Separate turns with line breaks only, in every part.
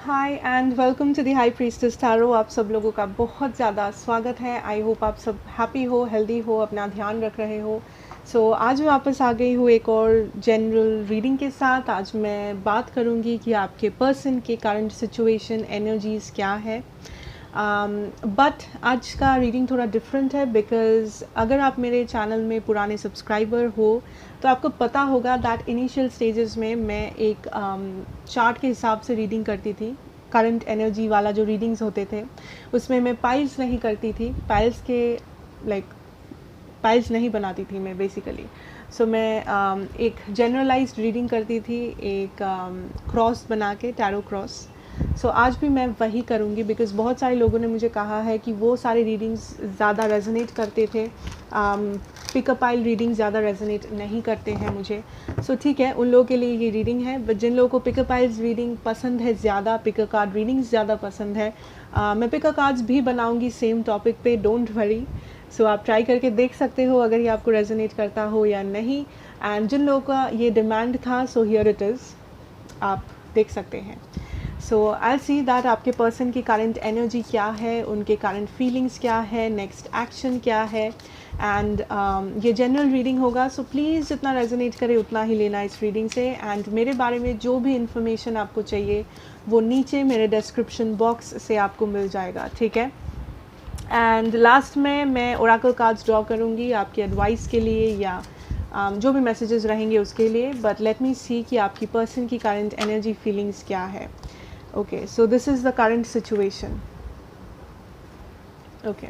Hi and welcome to the high priestess tarot. आप सब लोगों का बहुत ज़्यादा स्वागत है। आई होप आप सब हैप्पी हो, हेल्दी हो, अपना ध्यान रख रहे हो। आज मैं वापस आ गई हूँ एक और जनरल रीडिंग के साथ। आज मैं बात करूँगी कि आपके पर्सन के करंट सिचुएशन एनर्जीज़ क्या है। बट आज का रीडिंग थोड़ा डिफरेंट है बिकॉज़ अगर आप मेरे चैनल में पुराने सब्सक्राइबर हो तो आपको पता होगा दैट इनिशियल स्टेजेस में मैं एक चार्ट के हिसाब से रीडिंग करती थी। करंट एनर्जी वाला जो रीडिंग्स होते थे उसमें मैं पाइल्स नहीं करती थी, पाइल्स के पाइल्स नहीं बनाती थी मैं बेसिकली। मैं एक जनरलाइज्ड रीडिंग करती थी, एक क्रॉस बना के, टैरो क्रॉस। आज भी मैं वही करूँगी बिकॉज़ बहुत सारे लोगों ने मुझे कहा है कि वो सारे रीडिंग्स ज़्यादा रेजोनेट करते थे, पिकअप आइल रीडिंग ज़्यादा रेजोनेट नहीं करते हैं मुझे। ठीक है, उन लोगों के लिए ये रीडिंग है। बट जिन लोगों को पिकअप आइल्स रीडिंग पसंद है ज़्यादा, पिकअप कार्ड रीडिंग्स ज़्यादा पसंद है, मैं पिकअप कार्ड्स भी बनाऊँगी सेम टॉपिक पे, डोंट वरी। आप ट्राई करके देख सकते हो अगर ये आपको रेजोनेट करता हो या नहीं। एंड जिन लोगों का ये डिमांड था, हियर इट इज़, आप देख सकते हैं। आई सी दैट आपके पर्सन की करंट एनर्जी क्या है, उनके करंट फीलिंग्स क्या है, नेक्स्ट एक्शन क्या है। एंड ये जनरल रीडिंग होगा, प्लीज़ जितना रेजोनेट करे उतना ही लेना इस रीडिंग से। एंड मेरे बारे में जो भी इन्फॉर्मेशन आपको चाहिए वो नीचे मेरे डिस्क्रिप्शन बॉक्स से आपको मिल जाएगा, ठीक है। एंड लास्ट में मैं ओरेकल कार्ड्स ड्रॉ करूँगी आपकी एडवाइस के लिए या जो भी मैसेजेस रहेंगे उसके लिए। बट लेट मी सी कि आपकी पर्सन की करंट एनर्जी फीलिंग्स क्या है। Okay, this is the current situation. Okay,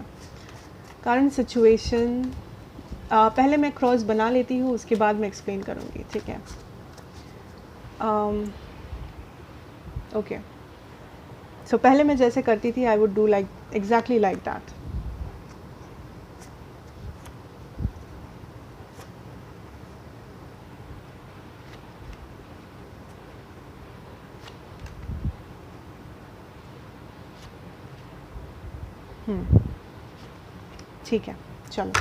current situation, पहले मैं क्रॉस बना लेती हूँ, उसके बाद मैं एक्सप्लेन करूँगी, ठीक है। ओके, पहले मैं जैसे करती थी I would do like exactly like that. ठीक है, चलो।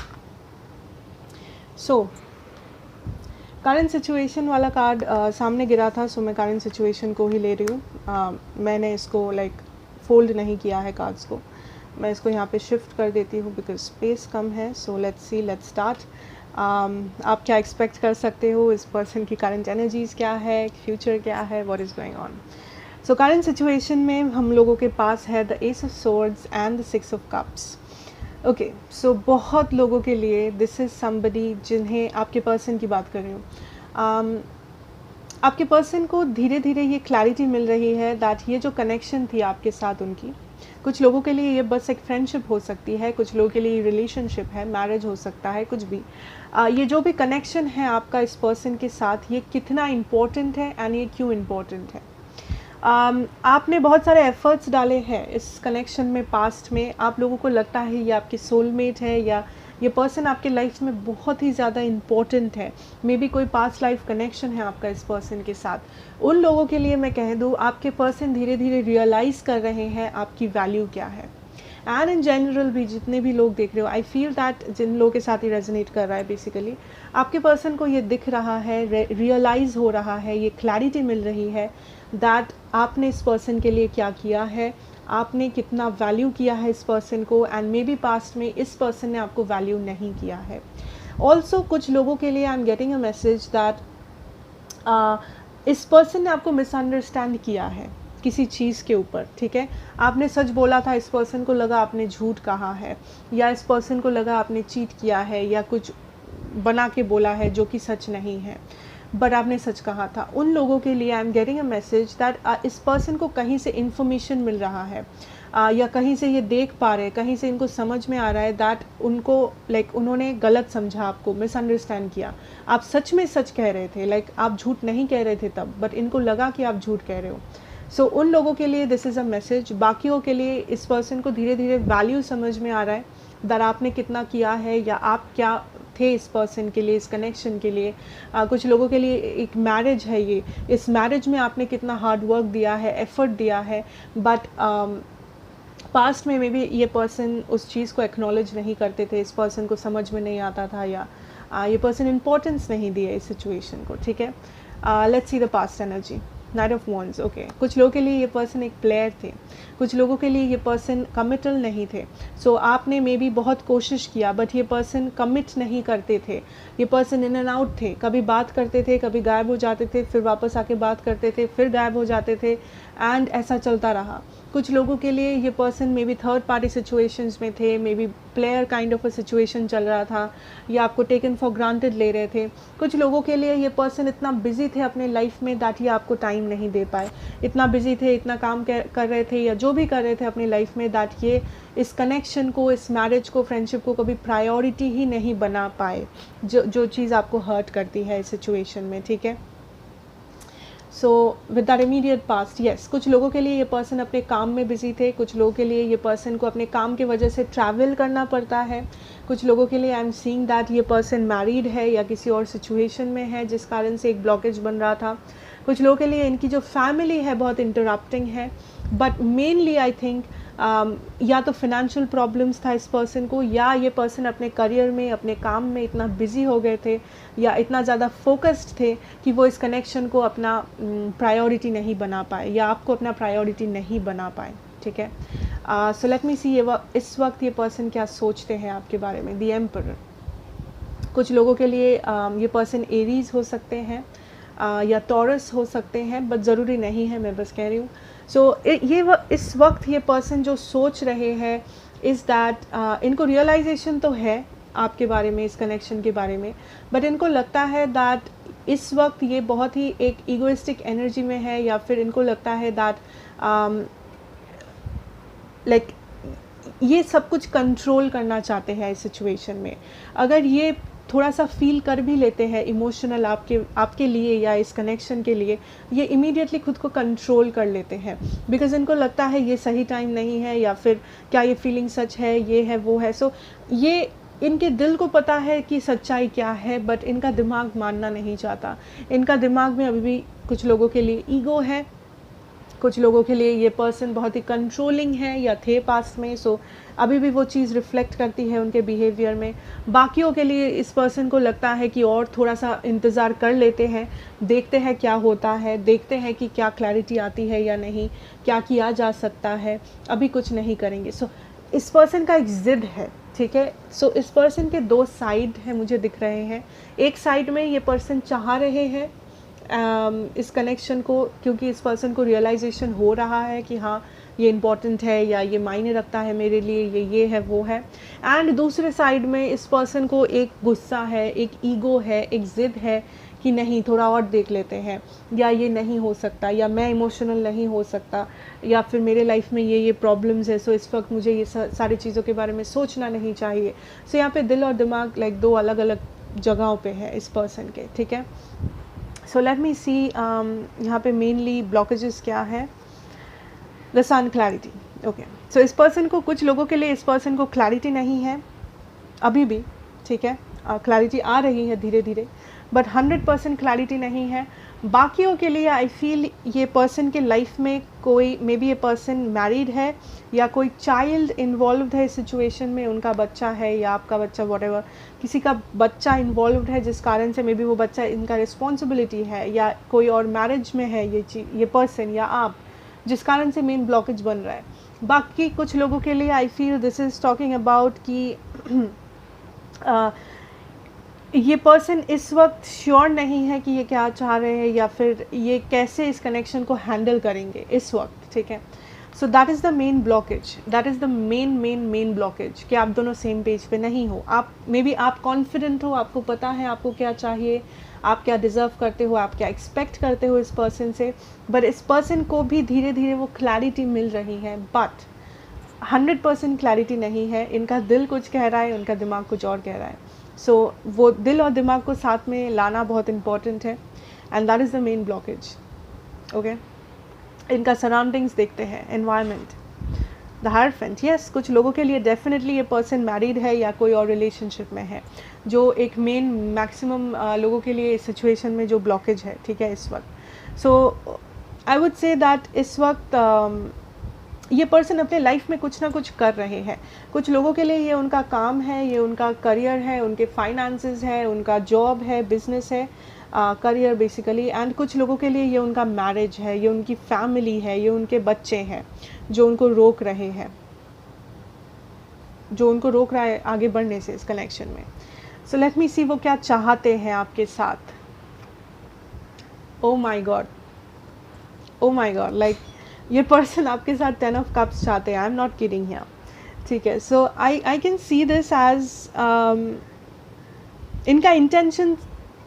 करंट सिचुएशन वाला कार्ड सामने गिरा था, मैं करंट सिचुएशन को ही ले रही हूँ। मैंने इसको फोल्ड नहीं किया है कार्ड्स को, मैं इसको यहाँ पे शिफ्ट कर देती हूँ बिकॉज स्पेस कम है। Let's see, let's start. आप क्या एक्सपेक्ट कर सकते हो, इस पर्सन की करंट एनर्जीज क्या है, फ्यूचर क्या है, what is going on. Current situation में हम लोगों के पास है the S of swords and the six of cups. Okay, बहुत लोगों के लिए दिस इज़ समबडी जिन्हें, आपके पर्सन की बात कर रही हूँ, आपके पर्सन को धीरे धीरे ये क्लैरिटी मिल रही है दैट ये जो कनेक्शन थी आपके साथ उनकी, कुछ लोगों के लिए ये बस एक फ्रेंडशिप हो सकती है, कुछ लोगों के लिए रिलेशनशिप है, मैरिज हो सकता है, कुछ भी। ये जो भी कनेक्शन है आपका इस पर्सन के साथ, ये कितना इम्पोर्टेंट है एंड ये क्यों इम्पोर्टेंट है। आपने बहुत सारे एफर्ट्स डाले हैं इस कनेक्शन में, पास्ट में। आप लोगों को लगता है ये आपकी सोलमेट है या ये पर्सन आपके लाइफ में बहुत ही ज़्यादा इम्पोर्टेंट है। मे बी कोई पास्ट लाइफ कनेक्शन है आपका इस पर्सन के साथ। उन लोगों के लिए मैं कह दूँ, आपके पर्सन धीरे धीरे रियलाइज़ कर रहे हैं आपकी वैल्यू क्या है। एंड इन जनरल भी जितने भी लोग देख रहे हो, आई फील दैट जिन लोगों के साथ ही रेजोनेट कर रहा है बेसिकली, आपके पर्सन को ये दिख रहा है, रियलाइज़ हो रहा है, ये क्लैरिटी मिल रही है दैट आपने इस पर्सन के लिए क्या किया है, आपने कितना वैल्यू किया है इस पर्सन को। एंड मे बी पास्ट में इस पर्सन ने आपको वैल्यू नहीं किया है। ऑल्सो कुछ लोगों के लिए I am getting a message that इस पर्सन ने आपको मिसअंडरस्टैंड किया है किसी चीज़ के ऊपर, ठीक है। आपने सच बोला था, इस पर्सन को लगा आपने झूठ कहा है, या इस पर्सन को लगा आपने चीट किया है या कुछ बना के बोला है जो कि सच नहीं है, बट आपने सच कहा था। उन लोगों के लिए I am getting a message that इस पर्सन को कहीं से इन्फॉर्मेशन मिल रहा है, या कहीं से ये देख पा रहे हैं, कहीं से इनको समझ में आ रहा है दैट उनको उन्होंने गलत समझा, आपको मिसअंडरस्टैंड किया। आप सच में सच कह रहे थे, आप झूठ नहीं कह रहे थे तब, बट इनको लगा कि आप झूठ कह रहे हो। उन लोगों के लिए दिस इज़ अ मैसेज। बाकियों के लिए इस पर्सन को धीरे धीरे वैल्यू समझ में आ रहा है दैट आपने कितना किया है या आप क्या थे इस पर्सन के लिए, इस कनेक्शन के लिए। कुछ लोगों के लिए एक मैरिज है ये, इस मैरिज में आपने कितना हार्ड वर्क दिया है, एफर्ट दिया है, बट पास्ट में मे बी ये पर्सन उस चीज़ को एक्नॉलेज नहीं करते थे, इस पर्सन को समझ में नहीं आता था, या ये पर्सन इम्पोर्टेंस नहीं दिए इस सिचुएशन को, ठीक है। Let's see the past energy. Night of wands, okay. कुछ लोगों के लिए ये पर्सन एक प्लेयर थे, कुछ लोगों के लिए ये पर्सन कमिटल नहीं थे। सो आपने मे बी बहुत कोशिश किया बट ये पर्सन कमिट नहीं करते थे, ये पर्सन इन एंड आउट थे, कभी बात करते थे, कभी गायब हो जाते थे, फिर वापस आके बात करते थे, फिर गायब हो जाते थे, एंड ऐसा चलता रहा। कुछ लोगों के लिए ये person may be third party situations में थे, may be player kind of a situation चल रहा था, या आपको टेकन फॉर ग्रांटेड ले रहे थे। कुछ लोगों के लिए ये पर्सन इतना बिजी थे अपने लाइफ में दैट ये आपको टाइम नहीं दे पाए, इतना बिजी थे, इतना काम कर रहे थे या जो भी कर रहे थे अपनी लाइफ में, दैट ये इस कनेक्शन को, इस मैरिज को, फ्रेंडशिप को कभी प्रायोरिटी ही नहीं बना पाए, जो चीज़ आपको हर्ट करती है इस सिचुएशन में, ठीक है। So with that immediate past, yes, कुछ लोगों के लिए ये पर्सन अपने काम में बिजी थे, कुछ लोगों के लिए ये पर्सन को अपने काम की वजह से ट्रैवल करना पड़ता है, कुछ लोगों के लिए आई एम सीइंग दैट ये पर्सन मैरिड है या किसी और सिचुएशन में है जिस कारण से एक ब्लॉकेज बन रहा था। कुछ लोगों के लिए इनकी जो फैमिली है बहुत इंटरप्टिंग है, बट मेनली आई थिंक या तो फिनेंशियल प्रॉब्लम्स था इस पर्सन को, या ये पर्सन अपने करियर में, अपने काम में इतना बिजी हो गए थे या इतना ज़्यादा फोकस्ड थे कि वो इस कनेक्शन को अपना प्रायोरिटी नहीं बना पाए या आपको अपना प्रायोरिटी नहीं बना पाए, ठीक है। सो लेट मी सी इस वक्त ये पर्सन क्या सोचते हैं आपके बारे में। द एम्परर, कुछ लोगों के लिए ये पर्सन एरीज हो सकते हैं या टॉरस हो सकते हैं, बट ज़रूरी नहीं है, मैं बस कह रही हूँ। सो इस वक्त ये पर्सन जो सोच रहे हैं इज़ दैट इनको रियलाइजेशन तो है आपके बारे में, इस कनेक्शन के बारे में, बट इनको लगता है दैट इस वक्त ये बहुत ही एक ईगोइस्टिक एनर्जी में है, या फिर इनको लगता है दैट लाइक ये सब कुछ कंट्रोल करना चाहते हैं इस सिचुएशन में। अगर ये थोड़ा सा फील कर भी लेते हैं इमोशनल आपके लिए या इस कनेक्शन के लिए, ये इमीडिएटली खुद को कंट्रोल कर लेते हैं, बिकॉज इनको लगता है ये सही टाइम नहीं है, या फिर क्या ये फीलिंग सच है, ये है वो है। सो ये इनके दिल को पता है कि सच्चाई क्या है, बट इनका दिमाग मानना नहीं चाहता। इनका दिमाग में अभी भी कुछ लोगों के लिए ईगो है, कुछ लोगों के लिए ये पर्सन बहुत ही कंट्रोलिंग है या थे पास्ट में, सो अभी भी वो चीज़ रिफ्लेक्ट करती है उनके बिहेवियर में। बाकियों के लिए इस पर्सन को लगता है कि और थोड़ा सा इंतज़ार कर लेते हैं, देखते हैं क्या होता है, देखते हैं कि क्या क्लैरिटी आती है या नहीं, क्या किया जा सकता है, अभी कुछ नहीं करेंगे। सो इस पर्सन का एक ज़िद है, ठीक है। सो इस पर्सन के दो साइड हैं मुझे दिख रहे हैं। एक साइड में ये पर्सन चाह रहे हैं इस कनेक्शन को, क्योंकि इस पर्सन को रियलाइजेशन हो रहा है कि हाँ ये इम्पॉर्टेंट है या ये मायने रखता है मेरे लिए, ये है वो है। एंड दूसरे साइड में इस पर्सन को एक गुस्सा है, एक ईगो है, एक ज़िद है कि नहीं थोड़ा और देख लेते हैं, या ये नहीं हो सकता, या मैं इमोशनल नहीं हो सकता, या फिर मेरे लाइफ में ये प्रॉब्लम्स है, सो इस वक्त मुझे ये सारी चीज़ों के बारे में सोचना नहीं चाहिए। सो यहाँ पे दिल और दिमाग लाइक दो अलग अलग जगहों पे है इस पर्सन के, ठीक है। सो लेट मी सी यहाँ पे मेनली ब्लॉकेजेस क्या है। The sun, clarity, okay. So इस पर्सन को, कुछ लोगों के लिए इस पर्सन को क्लैरिटी नहीं है अभी भी, ठीक है। क्लैरिटी आ रही है धीरे धीरे, बट 100% क्लैरिटी नहीं है। बाकियों के लिए आई फील ये पर्सन के लाइफ में कोई, मे बी ये पर्सन मैरिड है या कोई चाइल्ड इन्वॉल्व है इस सिचुएशन में, उनका बच्चा है या आपका बच्चा, व्हाटएवर, किसी का बच्चा इन्वॉल्व है जिस कारण से मे बी वो बच्चा इनका रिस्पॉन्सिबिलिटी है, या कोई और मैरिज में है ये पर्सन या आप, जिस कारण से मेन ब्लॉकेज बन रहा है। बाकी कुछ लोगों के लिए I feel this is talking about कि ये पर्सन इस वक्त श्योर नहीं है कि ये क्या चाह रहे हैं या फिर ये कैसे इस कनेक्शन को हैंडल करेंगे इस वक्त, ठीक है। So that is the main blockage, that is the main blockage कि आप दोनों सेम पेज पे नहीं हो। आप मे बी आप कॉन्फिडेंट हो, आपको पता है आपको क्या चाहिए, आप क्या डिज़र्व करते हो, आप क्या एक्सपेक्ट करते हो इस पर्सन से, बट इस पर्सन को भी धीरे धीरे वो क्लैरिटी मिल रही है, बट 100% क्लैरिटी नहीं है। इनका दिल कुछ कह रहा है, उनका दिमाग कुछ और कह रहा है। सो वो दिल और दिमाग को साथ में लाना बहुत इम्पॉर्टेंट है, and that is the main blockage, okay. इनका सराउंडिंग्स देखते हैं, एनवायरनमेंट, द हायरफेंट, यस, कुछ लोगों के लिए डेफिनेटली ये पर्सन मैरिड है या कोई और रिलेशनशिप में है, जो एक मेन मैक्सिमम लोगों के लिए इस सिचुएशन में जो ब्लॉकेज है, ठीक है, इस वक्त। सो आई वुड से दैट इस वक्त ये पर्सन अपने लाइफ में कुछ ना कुछ कर रहे हैं। कुछ लोगों के लिए ये उनका काम है, ये उनका करियर है, उनके फाइनेंसेस है, उनका जॉब है, बिजनेस है, करियर बेसिकली, एंड कुछ लोगों के लिए ये उनका मैरिज है, ये उनकी फैमिली है, ये उनके बच्चे हैं जो उनको रोक रहे हैं, जो उनको रोक रहा है आगे बढ़ने से इस कनेक्शन में. सो लेट मी सी वो क्या चाहते हैं आपके साथ. Oh my God, oh my God, like ये पर्सन आपके साथ 10 ऑफ कप्स चाहते हैं. I am not kidding here. ठीक है. So I can see this as इनका इंटेंशन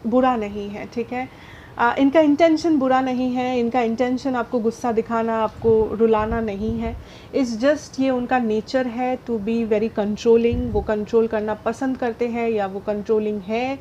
बुरा नहीं है. ठीक है. इनका इंटेंशन बुरा नहीं है, इनका इंटेंशन आपको गुस्सा दिखाना, आपको रुलाना नहीं है. इट्स जस्ट ये उनका नेचर है टू बी वेरी कंट्रोलिंग. वो कंट्रोल करना पसंद करते हैं या वो कंट्रोलिंग है,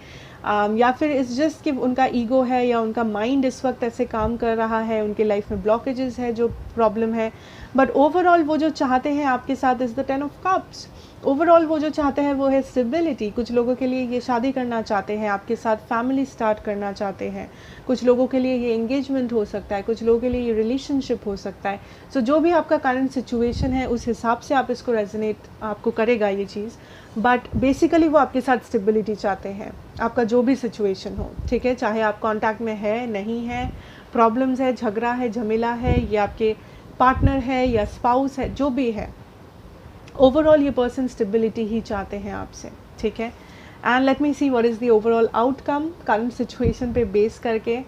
या फिर इट्स जस्ट कि उनका ईगो है या उनका माइंड इस वक्त ऐसे काम कर रहा है, उनके लाइफ में ब्लॉकेजेस है जो प्रॉब्लम है. बट ओवरऑल वो जो चाहते हैं आपके साथ is the 10 of cups. Overall वो जो चाहते हैं वो है स्टेबिलिटी. कुछ लोगों के लिए ये शादी करना चाहते हैं आपके साथ, फैमिली स्टार्ट करना चाहते हैं. कुछ लोगों के लिए ये एंगेजमेंट हो सकता है, कुछ लोगों के लिए ये रिलेशनशिप हो सकता है. सो जो भी आपका करंट सिचुएशन है उस हिसाब से आप इसको रेजोनेट आपको करेगा ये चीज़. बट बेसिकली वो आपके साथ स्टेबिलिटी चाहते हैं, आपका जो भी सिचुएशन हो. ठीक है. चाहे आप कॉन्टैक्ट में है, नहीं है, प्रॉब्लम्स है, झगड़ा है, झमेला है, या आपके पार्टनर है या स्पाउस है, जो भी है, ओवरऑल ये पर्सन स्टेबिलिटी ही चाहते हैं आपसे. ठीक है. And let me see what is the overall outcome current situation पे बेस करके.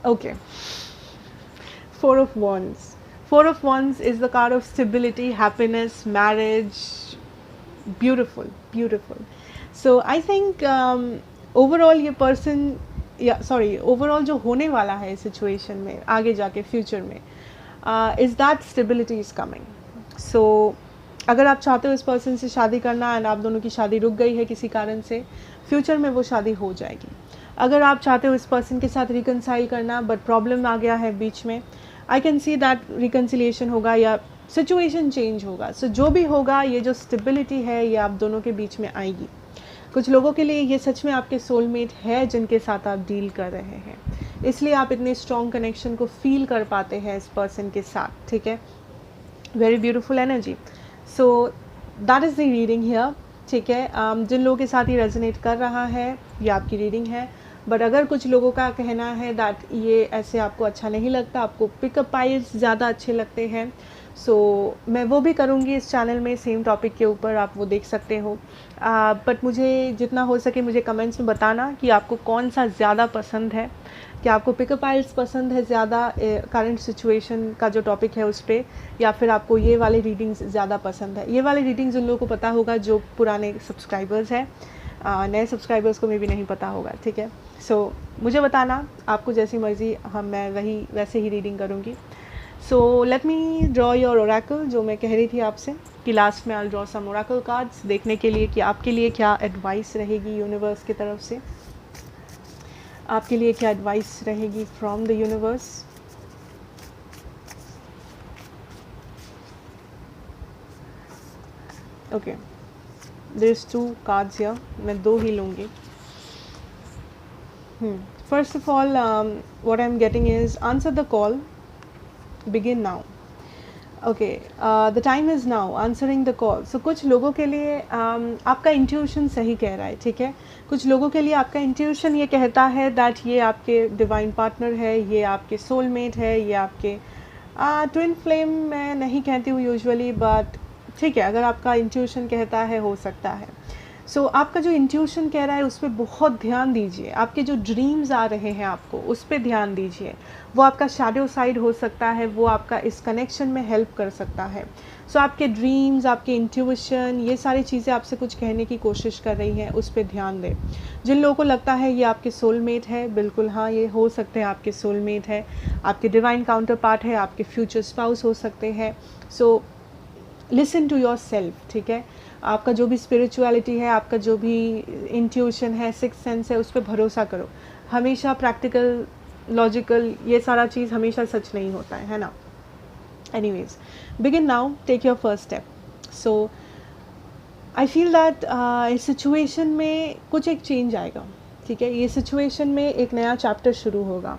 Okay. 4 of Wands. 4 of Wands is the card of stability, happiness, marriage. Beautiful, beautiful. So I think overall ये person, या sorry, overall जो होने वाला है situation में आगे जाके फ्यूचर में, is that stability is coming. So अगर आप चाहते हो इस पर्सन से शादी करना एंड आप दोनों की शादी रुक गई है किसी कारण से, फ्यूचर में वो शादी हो जाएगी. अगर आप चाहते हो इस पर्सन के साथ रिकनसाइल करना बट प्रॉब्लम आ गया है बीच में, आई कैन सी दैट रिकनसिलिएशन होगा या सिचुएशन चेंज होगा. सो जो भी होगा, ये जो स्टेबिलिटी है ये आप दोनों के बीच में आएगी. कुछ लोगों के लिए ये सच में आपके सोलमेट है जिनके साथ आप डील कर रहे हैं, इसलिए आप इतने स्ट्रॉन्ग कनेक्शन को फील कर पाते हैं इस पर्सन के साथ. ठीक है. Very beautiful energy. So that is the reading here. ठीक है. जिन लोगों के साथ ये रेजोनेट कर रहा है ये आपकी रीडिंग है. बट अगर कुछ लोगों का कहना है दैट ये ऐसे आपको अच्छा नहीं लगता, आपको पिकअप आइज ज़्यादा अच्छे लगते हैं, सो मैं वो भी करूँगी इस चैनल में सेम टॉपिक के ऊपर, आप वो देख सकते हो. बट मुझे जितना हो सके मुझे कमेंट्स में बताना कि आपको कौन सा ज़्यादा पसंद है. क्या आपको पिकअप आइल्स पसंद है ज़्यादा करंट सिचुएशन का जो टॉपिक है उस पर, या फिर आपको ये वाली रीडिंग्स ज़्यादा पसंद है. ये वाली रीडिंग्स उन लोगों को पता होगा जो पुराने सब्सक्राइबर्स हैं, नए सब्सक्राइबर्स को मे भी नहीं पता होगा. ठीक है. सो मुझे बताना, आपको जैसी मर्ज़ी, मैं वैसे ही रीडिंग करूँगी. So let me draw your oracle, जो मैं कह रही थी आपसे कि लास्ट में I draw some oracle cards देखने के लिए कि आपके लिए क्या एडवाइस रहेगी यूनिवर्स की तरफ से, आपके लिए क्या एडवाइस रहेगी from the universe. Okay, there is 2 cards here, मैं 2 ही लूँगी. First of all, what I'm getting is answer the call, begin now. Okay, the time is now, answering the call. So कुछ लोगों के लिए आपका इंट्यूशन सही कह रहा है. ठीक है. कुछ लोगों के लिए आपका इंट्यूशन ये कहता है दैट ये आपके डिवाइन पार्टनर है, ये आपके सोलमेट है, ये आपके ट्विन फ्लेम मैं नहीं कहती हूँ यूजुअली, बट ठीक है, अगर आपका इंट्यूशन कहता है हो सकता है. सो आपका जो इंट्यूशन कह रहा है उस पर बहुत ध्यान दीजिए. आपके जो ड्रीम्स आ रहे हैं आपको उस पर ध्यान दीजिए. वो आपका शैडो साइड हो सकता है, वो आपका इस कनेक्शन में हेल्प कर सकता है. सो आपके ड्रीम्स, आपके इंट्यूशन, ये सारी चीज़ें आपसे कुछ कहने की कोशिश कर रही हैं, उस पर ध्यान दें. जिन लोगों को लगता है ये आपके सोलमेट है, बिल्कुल हाँ, ये हो सकते हैं आपके सोलमेट है, आपके डिवाइन काउंटर पार्ट है, आपके फ्यूचर स्पाउस हो सकते हैं. So listen to yourself. ठीक है. आपका जो भी स्पिरिचुअलिटी है, आपका जो भी इंट्यूशन है, सिक्स सेंस है, उस पर भरोसा करो. हमेशा प्रैक्टिकल, लॉजिकल, ये सारा चीज़ हमेशा सच नहीं होता है ना. Anyways, begin now, take your first step. So I feel that इस सिचुएशन में कुछ एक चेंज आएगा. ठीक है. ये सिचुएशन में एक नया चैप्टर शुरू होगा.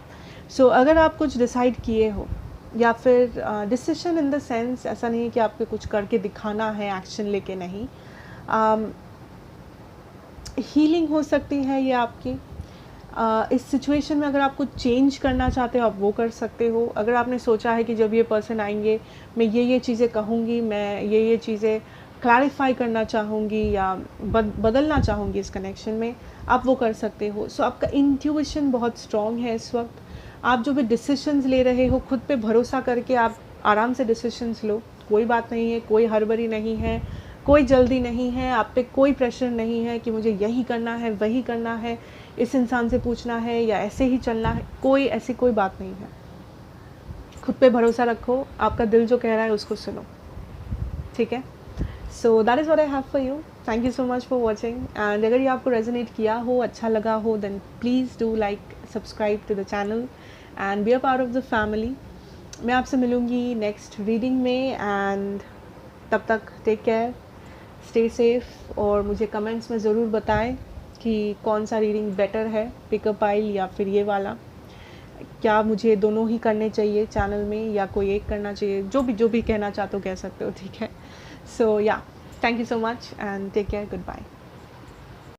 सो अगर आप कुछ डिसाइड किए हो, या फिर डिसीजन इन द सेंस ऐसा नहीं है कि आपको कुछ करके दिखाना है, एक्शन लेके नहीं. हीलिंग हो सकती है ये आपकी, इस सिचुएशन में अगर आप कुछ चेंज करना चाहते हो आप वो कर सकते हो। अगर आपने सोचा है कि जब ये पर्सन आएंगे मैं ये चीज़ें कहूँगी, मैं ये चीज़ें क्लैरिफाई करना चाहूँगी या बदलना चाहूँगी इस कनेक्शन में, आप वो कर सकते हो। सो आपका इंट्यूशन बहुत स्ट्रॉन्ग है इस वक्त। आप जो भी डिसीशंस ले रहे हो खुद पे भरोसा करके आप आराम से डिसीशंस लो, कोई बात नहीं है, कोई हड़बड़ी नहीं है, कोई जल्दी नहीं है, आप पे कोई प्रेशर नहीं है कि मुझे यही करना है, वही करना है, इस इंसान से पूछना है या ऐसे ही चलना है, कोई ऐसी कोई बात नहीं है। खुद पे भरोसा रखो, आपका दिल जो कह रहा है उसको सुनो, ठीक है। So that is what I have for you. Thank you so much for watching. And अगर ये आपको रेजोनेट किया हो, अच्छा लगा हो, then please do like, subscribe to the channel and be a part of the family. मैं आपसे मिलूँगी नेक्स्ट रीडिंग में, एंड तब तक टेक केयर, स्टे सेफ, और मुझे कमेंट्स में ज़रूर बताएं कि कौन सा रीडिंग बेटर है, पिकअप आइल या फिर ये वाला। क्या मुझे दोनों ही करने चाहिए चैनल में या कोई एक करना चाहिए, जो भी कहना चाहते हो कह सकते हो, ठीक है। So yeah, thank you so much and take care, good bye.